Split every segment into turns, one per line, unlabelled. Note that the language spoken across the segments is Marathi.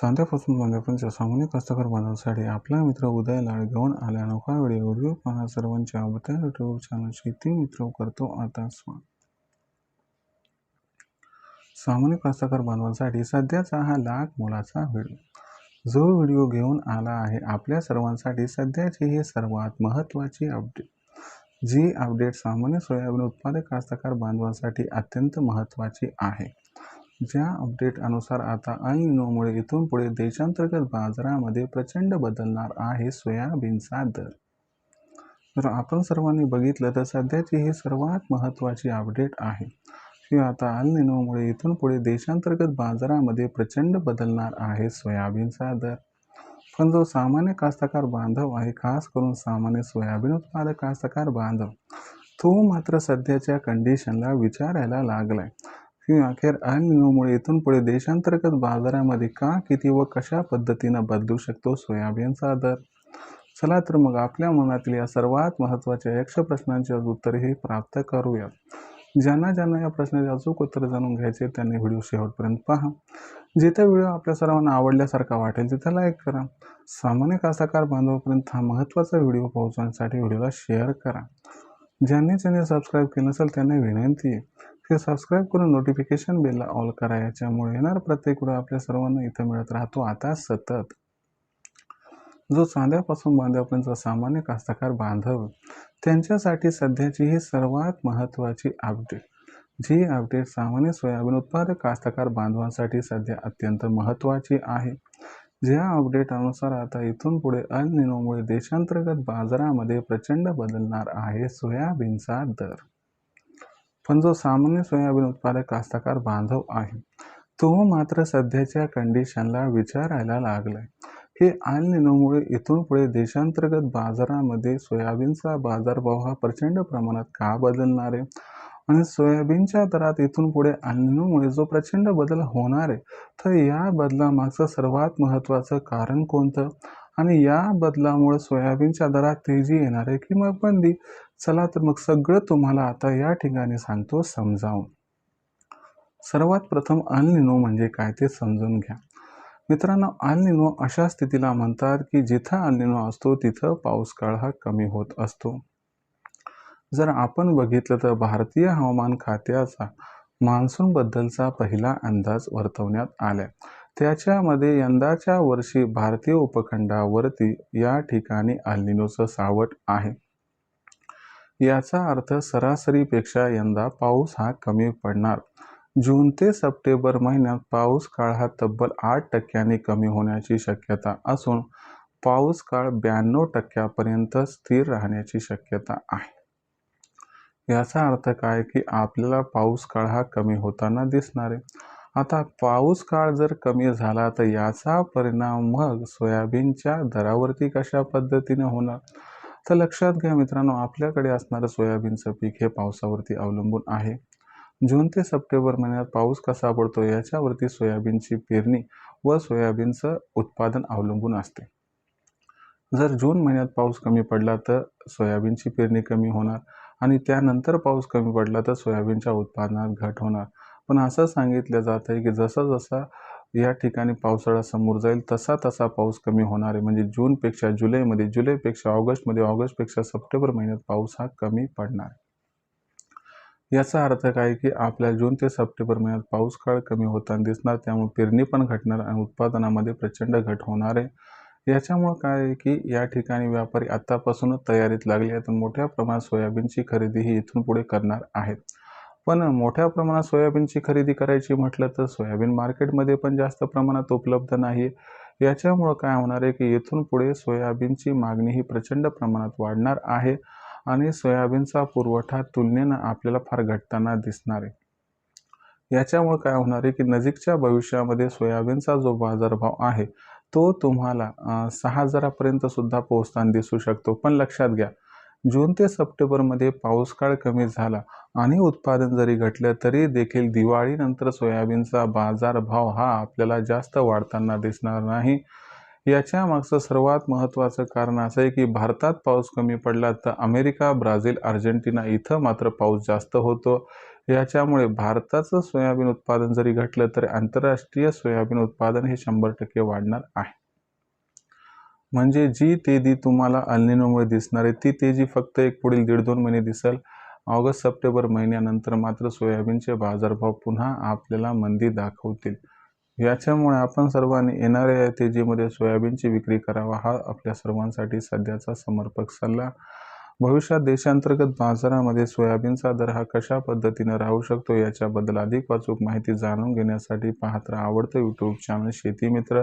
चांद्यापासून बांध्यापर्यंत सामान्य कास्तकार बांधवांसाठी आपला मित्र उदय लाड घेऊन आल्या अनोखा व्हिडिओ पाहणा सर्वांच्या आवडत्या यूट्यूब चॅनल शेती मित्र करतो आता स्वागत। सामान्य कास्तकार बांधवांसाठी सध्याचा हा लाख मोलाचा व्हिडिओ, जो व्हिडिओ घेऊन आला आहे आपल्या सर्वांसाठी सध्याची ही सर्वात महत्त्वाची अपडेट। जी अपडेट सामान्य सोयाबीन उत्पादक कास्तकार बांधवांसाठी अत्यंत महत्त्वाची आहे। ज्या अपडेट अनुसार आता अल निनोमुळे इथून पुढे देशांतर्गत बाजारामध्ये प्रचंड बदलणार आहे सोयाबीनचा दर। तर आपण सर्वांनी बघितलं तर सध्याची ही सर्वात महत्त्वाची अपडेट आहे की आता अल निनोमुळे इथून पुढे देशांतर्गत बाजारामध्ये प्रचंड बदलणार आहे सोयाबीनचा दर। पण जो सामान्य कास्तकार बांधव आहे, खास करून सामान्य सोयाबीन उत्पादक कास्तकार बांधव, तो मात्र सध्याच्या कंडिशनला विचारायला लागलाय की अखेर अल निनोमुळे इथून पुढे देशांतर्गत बाजारामध्ये का, किती व कशा पद्धतीनं बदलू शकतो सोयाबीनचा दर। चला तर मग आपल्या मनातील या सर्वात महत्त्वाच्या यक्ष प्रश्नांचे उत्तर हे प्राप्त करूया। ज्यांना या प्रश्नाचे अचूक उत्तर जाणून घ्यायचे त्यांनी व्हिडिओ शेवटपर्यंत पहा। जिथे व्हिडिओ आपल्या सर्वांना आवडल्यासारखा वाटेल तिथे लाईक करा। सामान्य कास्तकार बांधवांपर्यंत हा महत्त्वाचा व्हिडिओ पोहोचवण्यासाठी व्हिडिओला शेअर करा। ज्यांनी सबस्क्राईब केलं नसेल त्यांना विनंती आहे की सबस्क्राईब करून नोटिफिकेशन बेलला ऑल करा। याच्यामुळे येणार प्रत्येक व्हिडिओ आपल्या सर्वांना इथं मिळत राहतो आता सतत। जो चांद्यापासून बांध्यापर्यंत सामान्य कास्तकार बांधव, त्यांच्यासाठी सध्याची ही सर्वात महत्त्वाची अपडेट। जी अपडेट सामान्य सोयाबीन उत्पादक कास्तकार बांधवांसाठी सध्या अत्यंत महत्त्वाची आहे। ज्या अपडेट अनुसार आता इथून पुढे अल निनोमुळे देशांतर्गत बाजारामध्ये प्रचंड बदलणार आहे सोयाबीनचा दर। पण जो सामान्य सोयाबीन उत्पादक कास्तकार बांधव आहे, तो मात्र सध्याच्या कंडिशनला विचारायला लागलाय की अल निनोमुळे इथून पुढे देशांतर्गत बाजारामध्ये सोयाबीनचा बाजारभाव हा प्रचंड प्रमाणात का बदलणार आहे आणि सोयाबीनच्या दरात इथून पुढे अल निनोमुळे जो प्रचंड बदल होणार आहे, तर या बदलामागचं सर्वात महत्त्वाचं कारण कोणतं आणि या बदलामुळे सोयाबीनच्या दरात तेजी येणार आहे की मग मंदी। चला तर मग सगळं तुम्हाला आता या ठिकाणी सांगतो समजावून। सर्वात प्रथम अल निनो म्हणजे काय ते समजून घ्या। मित्रांनो, अल निनो अशा स्थितीला म्हणतात की जिथं अल निनो असतो तिथं पाऊस काळ हा कमी होत असतो। जर आपण बघितलं तर भारतीय हवामान खात्याचा मान्सून बद्दलचा पहिला अंदाज वर्तवण्यात आलाय। त्याच्यामध्ये यंदाच्या वर्षी भारतीय उपखंडावरती या ठिकाणी अल निनोचं सावट आहे। याचा अर्थ सरासरीपेक्षा यंदा पाऊस हा कमी पडणार। जून ते सप्टेंबर महिन्यात पाऊस काळ हा तब्बल 8% कमी होण्याची शक्यता असून पाऊस काळ 92% स्थिर राहण्याची शक्यता आहे। याचा अर्थ काय की आपल्याला पाऊस काळ हा कमी होताना दिसणार आहे। आता पाऊस काळ जर कमी झाला तर याचा परिणाम मग सोयाबीनच्या दरावरती कशा पद्धतीने होणार, तर लक्षात घ्या मित्रांनो, आपल्याकडे असणारं सोयाबीनचं पीक हे पावसावरती अवलंबून आहे। जून ते सप्टेंबर महिन्यात पाऊस कसा पडतो याच्यावरती सोयाबीनची पेरणी व सोयाबीनचं उत्पादन अवलंबून असते। जर जून महिन्यात पाऊस कमी पडला तर सोयाबीनची पेरणी कमी होणार आणि त्यानंतर पाऊस कमी पडला तर सोयाबीनच्या उत्पादनात घट होणार। पण असं सांगितलं जात आहे की जसा या ठिकाणी पावसाळा समोर जाईल तसा पाऊस कमी होणार आहे। म्हणजे जूनपेक्षा जुलैमध्ये, जुलैपेक्षा ऑगस्टमध्ये, ऑगस्टपेक्षा सप्टेंबर महिन्यात पाऊस हा कमी पडणार। याचा अर्थ काय की आपल्या जून ते सप्टेंबर महिन्यात पाऊस काळ कमी होताना दिसणार, त्यामुळे पेरणी पण घटणार आणि उत्पादनामध्ये प्रचंड घट होणार आहे। याच्यामुळे काय आहे की या ठिकाणी व्यापारी आतापासूनच तयारीत लागले आहेत, मोठ्या प्रमाणात सोयाबीनची खरेदी ही इथून पुढे करणार आहेत। पण मोठ्या प्रमाणात सोयाबीनची खरेदी करायची म्हटलं तर सोयाबीन मार्केटमध्ये पण जास्त प्रमाणात उपलब्ध नाही। याच्यामुळे काय होणार आहे की इथून पुढे सोयाबीनची मागणी ही प्रचंड प्रमाणात वाढणार आहे आणि सोयाबीनचा पुरवठा तुलनेनं आपल्याला फार घटताना दिसणार आहे। याच्यामुळे काय होणार आहे की नजीकच्या भविष्यामध्ये सोयाबीनचा जो बाजारभाव आहे तो तुम्हाला 6,000 पर्यंत सुद्धा पोहोचताना दिसू शकतो। पण लक्षात घ्या, जून ते सप्टेंबरमध्ये पाऊस काळ कमी झाला आणि उत्पादन जरी घटलं तरी देखील दिवाळीनंतर सोयाबीनचा बाजारभाव हा आपल्याला जास्त वाढताना दिसणार नाही। याच्या मागचं सर्वात महत्त्वाचं कारण असं आहे की भारतात पाऊस कमी पडला तर अमेरिका, ब्राझील, अर्जेंटिना इथं मात्र पाऊस जास्त होतो। याच्यामुळे भारताचं सोयाबीन उत्पादन जरी घटलं तरी आंतरराष्ट्रीय सोयाबीन उत्पादन हे 100% वाढणार आहे. म्हणजे जी तेजी तुम्हाला अल निनोमुळे दिसणार आहे ती तेजी फक्त एक पुढील 1.5-2 महिने दिसेल. ऑगस्ट-सप्टेंबर महिन्यानंतर मात्र सोयाबीनचे बाजारभाव पुन्हा आपल्याला मंदी दाखवतील. याच्यामुळे आपण सर्वांनी येणाऱ्या या तेजीमध्ये सोयाबीनची विक्री करावा हा आपल्या सर्वांसाठी सध्याचा समर्पक सल्ला. भविष्यात देशांतर्गत बाजारामध्ये सोयाबीनचा दर हा कशा पद्धतीने राहू शकतो याच्याबद्दल अधिक अचूक माहिती जाणून घेण्यासाठी पाहत राहा आवडतं यूट्यूब चॅनल शेती मित्र.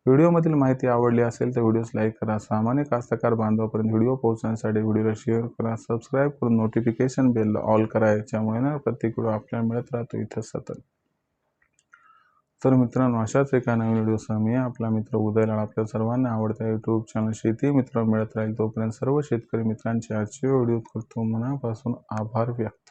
व्हिडिओमधील माहिती आवडली असेल तर व्हिडिओस लाईक करा. सामान्य कास्तकार बांधवापर्यंत व्हिडिओ पोहोचण्यासाठी व्हिडिओला शेअर करा. सबस्क्राईब करून नोटिफिकेशन बेल ऑल करा. याच्यामुळे ना प्रत्येक व्हिडिओ आपल्याला मिळत राहतो इथं सतत. तर मित्रांनो अशाच एका नवीन व्हिडिओसह मी आपला मित्र उदय लाड आपल्या सर्वांना आवडत्या यूट्यूब चॅनल शेती मित्र मिळत राहील. तोपर्यंत सर्व शेतकरी मित्रांचे आजचे व्हिडिओ करतो मनापासून आभार व्यक्त